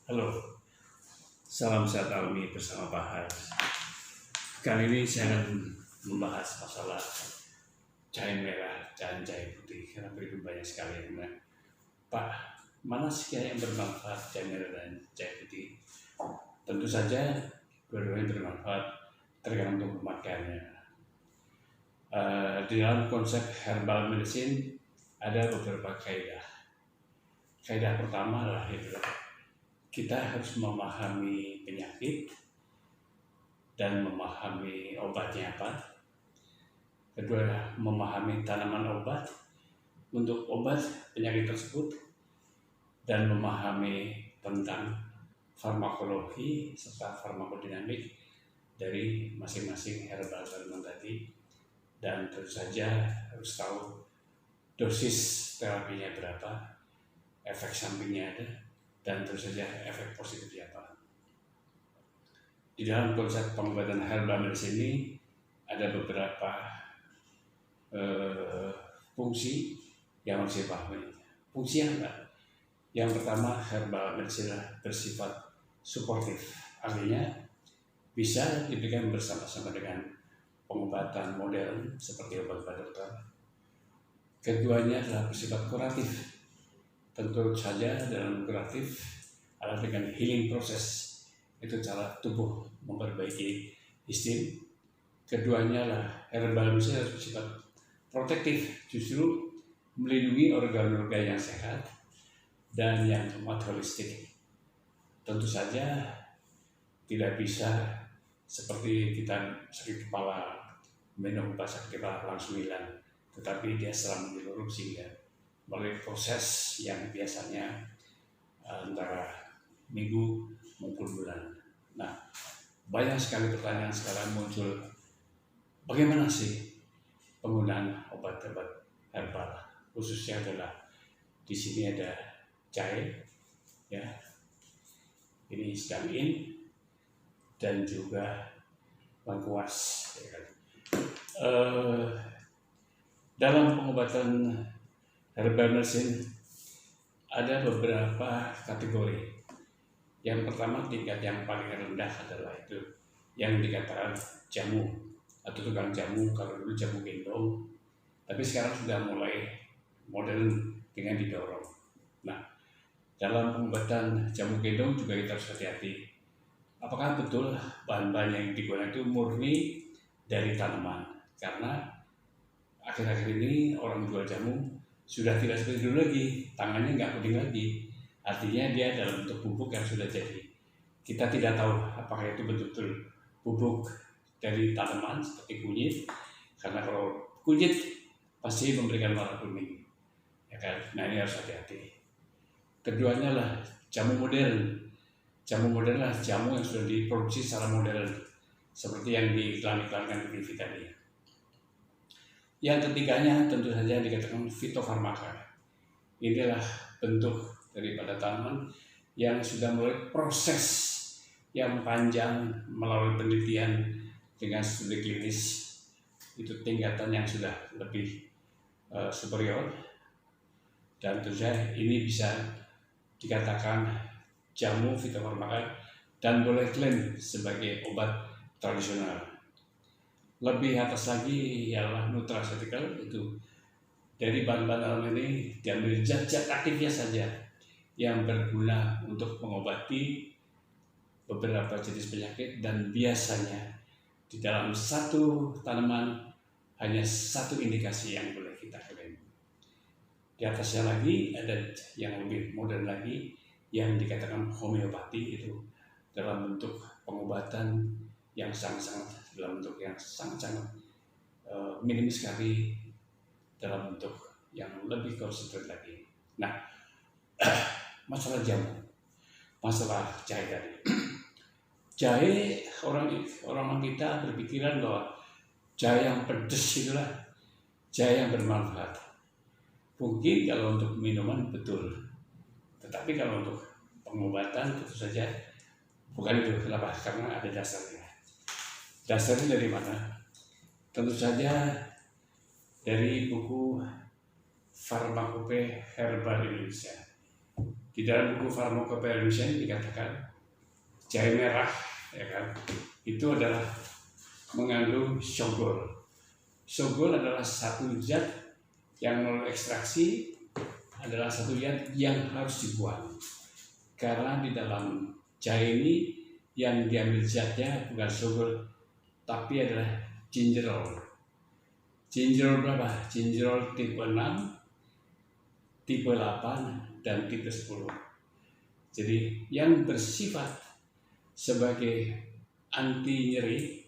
Halo, salam sehat alami bersama Pak Haris. Kali ini saya akan membahas masalah jahe merah dan jahe putih karena begitu banyak sekali yang bilang, Pak, mana sih yang bermanfaat jahe merah dan jahe putih? Tentu saja dua-duanya bermanfaat tergantung pemakaiannya. Di dalam konsep herbal medicine ada beberapa kaidah. Kaidah pertama adalah kita harus memahami penyakit dan memahami obatnya apa. Kedua, memahami tanaman obat untuk obat penyakit tersebut dan memahami tentang farmakologi serta farmakodinamik dari masing-masing herbal tanaman tadi, dan tentu saja harus tahu dosis terapinya berapa, efek sampingnya ada, dan tentu saja efek positifnya apa. Di dalam konsep pengobatan herbal medicine ini ada beberapa fungsi yang harus dipahami. Fungsi yang apa? Yang pertama, herbal medicine bersifat suportif, artinya bisa diberikan bersama-sama dengan pengobatan modern seperti obat-obat dokter. Keduanya adalah bersifat kuratif. Tentu saja dalam kuratif adalah dengan healing proses, itu cara tubuh memperbaiki sistem. Keduanya adalah herbal medicine bersifat protektif, justru melindungi organ-organ yang sehat dan yang holistik. Tentu saja tidak bisa seperti kita sakit kepala minum obat sakit kepala langsung hilang, tetapi dia serang menyeluruh sehingga melalui proses yang biasanya antara minggu maupun bulan. Nah, banyak sekali pertanyaan sekarang muncul, bagaimana sih penggunaan obat-obat herbal? Khususnya adalah di sini ada jahe, ya, ini sedang in, dan juga lengkuas. Ya kan? Dalam pengobatan herbal medicine ada beberapa kategori. Yang pertama, tingkat yang paling rendah adalah itu yang dikatakan jamu atau tukang jamu. Kalau dulu jamu gendong, tapi sekarang sudah mulai modern dengan didorong. Nah, dalam pengobatan jamu gendong juga kita harus hati-hati. Apakah betul bahan-bahan yang digunakan itu murni dari tanaman? Karena akhir-akhir ini orang jual jamu sudah tidak seperti dulu lagi, tangannya nggak kuning lagi. Artinya dia dalam bentuk bubuk yang sudah jadi. Kita tidak tahu apakah itu betul-betul bubuk dari tanaman seperti kunyit, karena kalau kunyit pasti memberikan warna kuning, ya kan? Nah, ini harus hati-hati. Keduanya lah jamu modern. Jamu modern adalah jamu yang sudah diproduksi secara modern, seperti yang diiklan-iklankan di TV tadi. Yang ketiganya tentu saja dikatakan fitofarmaka. Inilah bentuk daripada tanaman yang sudah mulai proses yang panjang melalui penelitian dengan studi klinis. Itu tingkatan yang sudah lebih superior, dan tentu saja ini bisa dikatakan jamu fitofarmaka dan boleh klaim sebagai obat tradisional. Lebih atas lagi ialah nutraceutical, itu dari bahan-bahan alam ini diambil zat-zat aktifnya saja yang berguna untuk mengobati beberapa jenis penyakit, dan biasanya di dalam satu tanaman hanya satu indikasi yang boleh kita klaim. Di atasnya lagi ada yang lebih modern lagi yang dikatakan homeopati, itu dalam bentuk pengobatan yang sangat-sangat dalam bentuk yang sangat-sangat minim sekali, dalam bentuk yang lebih konsentrat lagi. Nah, masalah jamu, masalah jahe tadi. Jahe, orang kita berpikiran bahwa jahe yang pedas itulah jahe yang bermanfaat. Mungkin kalau untuk minuman betul, tetapi kalau untuk pengobatan tentu saja bukan itu. Kenapa? Karena ada dasarnya. Dasarnya dari mana? Tentu saja dari buku Pharmacopoeia Herbal Indonesia. Di dalam buku Pharmacopoeia Indonesia dikatakan jahe merah, ya kan, itu adalah mengandung sogol. Sogol adalah satu zat yang melalui ekstraksi adalah satu zat yang harus dibuang, karena di dalam jahe ini yang diambil zatnya bukan sogol tapi adalah gingerol. Gingerol berapa? Gingerol tipe 6, tipe 8, dan tipe 10. Jadi yang bersifat sebagai anti nyeri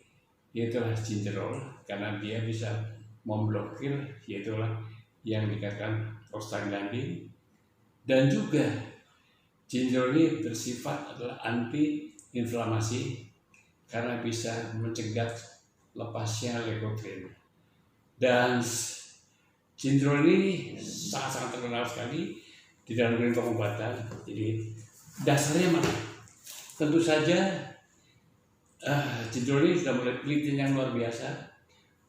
yaitulah gingerol, karena dia bisa memblokir, yaitulah yang dikatakan prostaglandin. Dan juga gingerol ini bersifat adalah anti inflamasi karena bisa mencegah lepasnya leukotriene. Dan gingerol ini sangat-sangat terkenal sekali di dalam dunia pengobatan. Jadi dasarnya mana? Tentu saja gingerol ini sudah mulai penelitian yang luar biasa,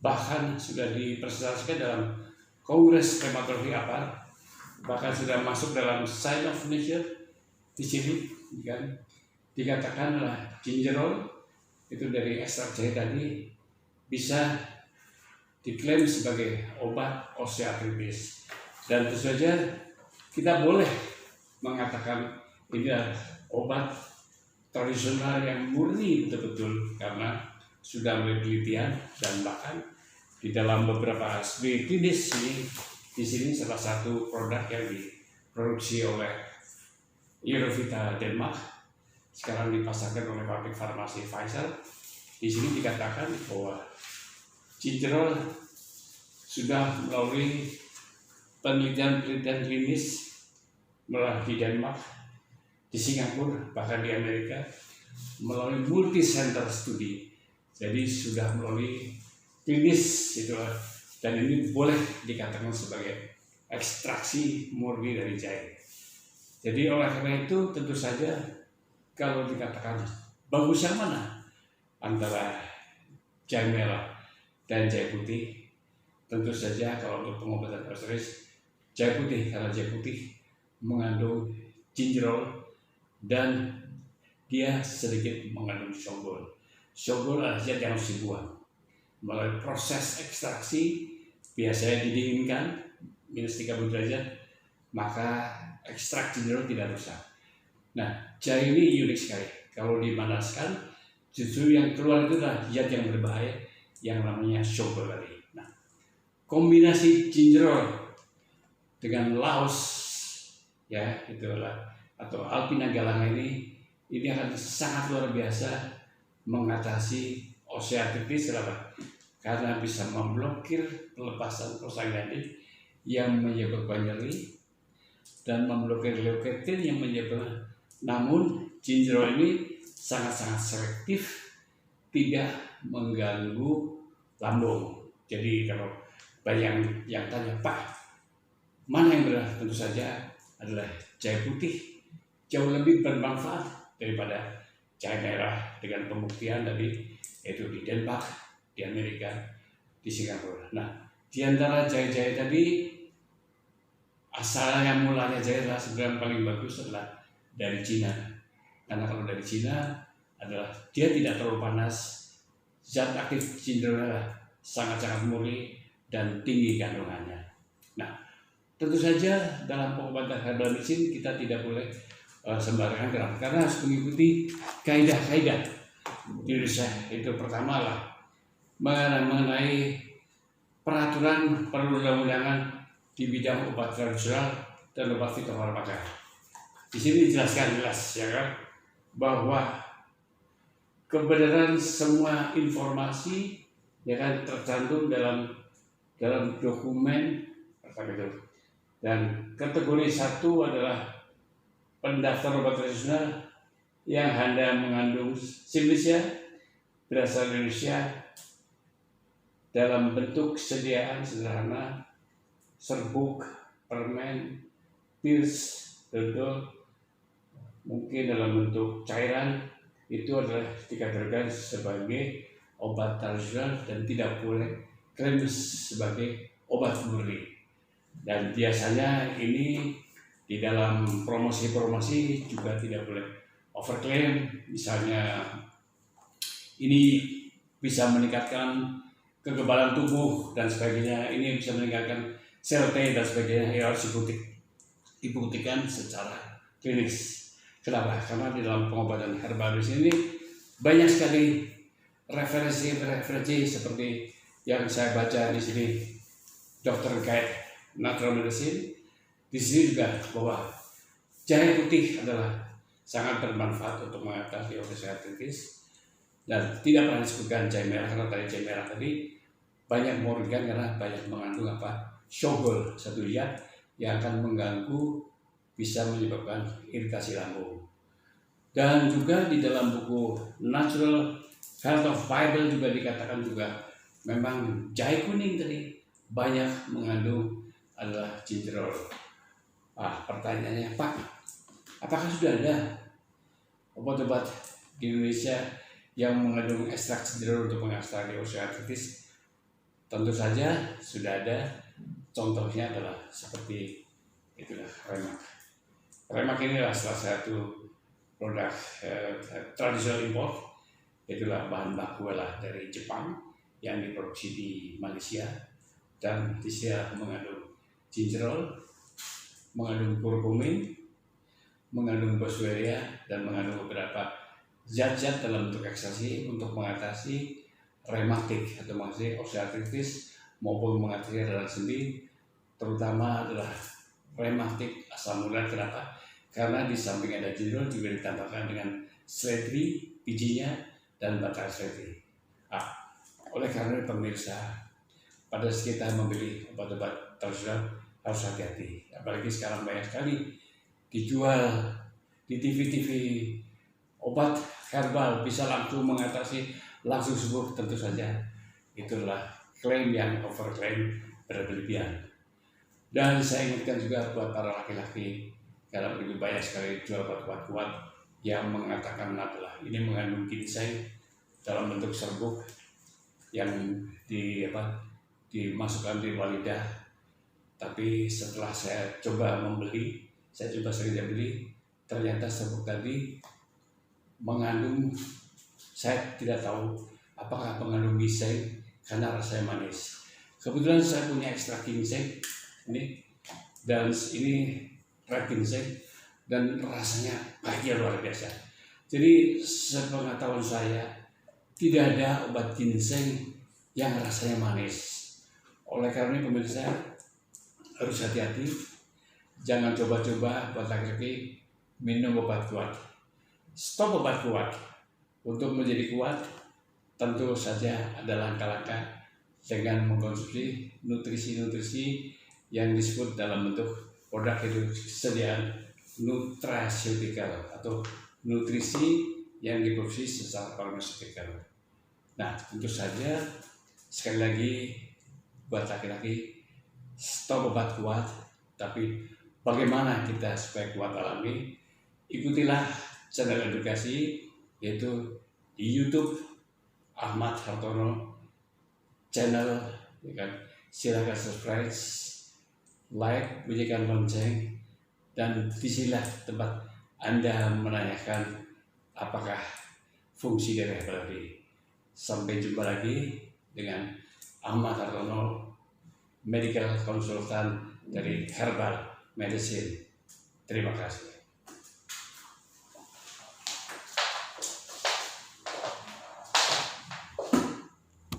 bahkan sudah dipresentasikan dalam Kongres Hematologi Apar, bahkan sudah masuk dalam Science of Nature. Di sini kan dikatakan adalah gingerol itu dari ekstrak jahe tadi bisa diklaim sebagai obat osteoartritis, dan tentu saja kita boleh mengatakan ini adalah obat tradisional yang murni betul-betul karena sudah mulai penelitian, dan bahkan di dalam beberapa studi klinis ini di sini salah satu produk yang diproduksi oleh Eurovita Denmark sekarang dipasarkan oleh pabrik farmasi Pfizer. Di sini dikatakan bahwa gingerol sudah melalui penelitian klinis melalui di Denmark, di Singapura, bahkan di Amerika melalui multi center studi. Jadi sudah melalui klinis itulah, dan ini boleh dikatakan sebagai ekstraksi murni dari jahe. Jadi oleh karena itu tentu saja kalau dikatakan bagus yang mana antara jahe merah dan jahe putih, tentu saja kalau untuk pengobatan artritis jahe putih, karena jahe putih mengandung gingerol dan dia sedikit mengandung sogol. Sogol adalah zat yang harus dibuang melalui proses ekstraksi, biasanya didinginkan minus 30 derajat, maka ekstrak gingerol tidak rusak. Nah, jahe ini unik sekali. Kalau dimanaskan, justru yang keluar itu adalah zat yang berbahaya yang namanya sogol tadi. Nah, kombinasi gingerol dengan laos, ya itulah, atau alpina galanga ini akan sangat luar biasa mengatasi osteoartritis. Kenapa? Karena bisa memblokir pelepasan prostaglandin yang menyebabkan nyeri dan memblokir leukotriene yang menyebabkan. Namun gingerol ini sangat-sangat selektif, tidak mengganggu lambung. Jadi kalau banyak yang tanya, Pak, mana yang benar? Tentu saja adalah jahe putih jauh lebih bermanfaat daripada jahe merah dengan pembuktian tadi, yaitu di Denmark, di Amerika, di Singapura. Nah, di antara jahe-jahe tadi, asalnya mulanya jahe adalah sebenarnya paling bagus adalah dari Cina. Karena kalau dari Cina adalah dia tidak terlalu panas, zat aktif gingerol sangat-sangat murni dan tinggi kandungannya. Nah, tentu saja dalam pengobatan herbal medicine kita tidak boleh sembarangan gerak, karena harus mengikuti kaidah-kaidah di Indonesia. Itu pertama lah mengenai peraturan perundang-undangan di bidang obat tradisional dan obat fitofarmaka. Di sini dijelaskan jelas, ya kan, bahwa kebenaran semua informasi ya kan tercantum dalam dokumen itu. Dan kategori 1 adalah pendaftar obat tradisional yang Anda mengandung Simlisia berasal dari Indonesia dalam bentuk sediaan sederhana, serbuk, permen, pils, dodol, mungkin dalam bentuk cairan, itu adalah dikategorikan sebagai obat tradisional dan tidak boleh klaim sebagai obat murni. Dan biasanya ini Di dalam promosi-promosi juga tidak boleh overclaim, misalnya ini bisa meningkatkan kekebalan tubuh dan sebagainya, ini bisa meningkatkan sel T dan sebagainya, ya harus dibuktikan secara klinis. Kenapa? Karena di dalam pengobatan herbal di sini banyak sekali referensi seperti yang saya baca di sini, Dr. Guide Natural Medicine. Di sini juga bahwa jahe putih adalah sangat bermanfaat untuk mengatasi osteoartritis, dan tidak pernah disebutkan jahe merah karena tadi jahe merah tadi banyak merugikan karena banyak mengandung Shogol, satu zat yang akan mengganggu, bisa menyebabkan iritasi lambung. Dan juga di dalam buku Natural Health of Bible juga dikatakan juga memang jahe kuning tadi banyak mengandung adalah gingerol. Pertanyaannya, Pak, apakah sudah ada obat-obat di Indonesia yang mengandung ekstrak gingerol untuk mengatasi osteoartritis? Tentu saja sudah ada. Contohnya adalah seperti itulah Remak. Remak inilah salah satu produk tradisional import, itulah bahan baku dari Jepang yang diproduksi di Malaysia, dan dia mengandung gingerol, mengandung kurkumin, mengandung boswellia, dan mengandung beberapa zat-zat dalam bentuk ekstraksi untuk mengatasi rematik atau mengatasi osteoartritis maupun mengatasi radang sendi, terutama adalah rematik asam urat. Kenapa? Karena di samping ada gingerol juga ditambahkan dengan seledri bijinya dan batang seledri. Oleh karena pemirsa, pada saat kita membeli obat-obat tradisional harus hati-hati, apalagi sekarang banyak sekali dijual di TV-TV obat herbal bisa langsung mengatasi, langsung sembuh. Tentu saja itulah klaim yang overklaim, berlebihan. Dan saya ingatkan juga buat para laki-laki, karena begitu banyak sekali jual obat-obat kuat yang mengatakan adalah ini mengandung ginseng dalam bentuk serbuk yang dimasukkan di walidah. Tapi setelah saya coba membeli, saya coba sering beli, ternyata serbuk tadi mengandung, saya tidak tahu apakah mengandung ginseng karena rasanya manis. Kebetulan saya punya ekstrak ginseng ini, dan ini red ginseng, dan rasanya bahagia luar biasa. Jadi sepengetahuan saya tidak ada obat ginseng yang rasanya manis. Oleh karena itu pemirsa harus hati-hati, jangan coba-coba buat laki-laki minum obat kuat. Stop obat kuat. Untuk menjadi kuat tentu saja ada langkah-langkah dengan mengkonsumsi nutrisi-nutrisi yang disebut dalam bentuk produk itu kesediaan nutraceutical atau nutrisi yang diproduksi secara farmaceutical. Nah, tentu saja sekali lagi buat laki-laki, stop obat kuat, tapi bagaimana kita supaya kuat alami? Ikutilah channel edukasi, yaitu di YouTube Ahmad Hartono channel, ya kan? Silakan subscribe, like, bunyikan lonceng, dan disinilah tempat Anda menanyakan apakah fungsi dari herbal therapy. Sampai jumpa lagi dengan Ahmad Hartono, medical consultant dari Herbal Medicine. Terima kasih.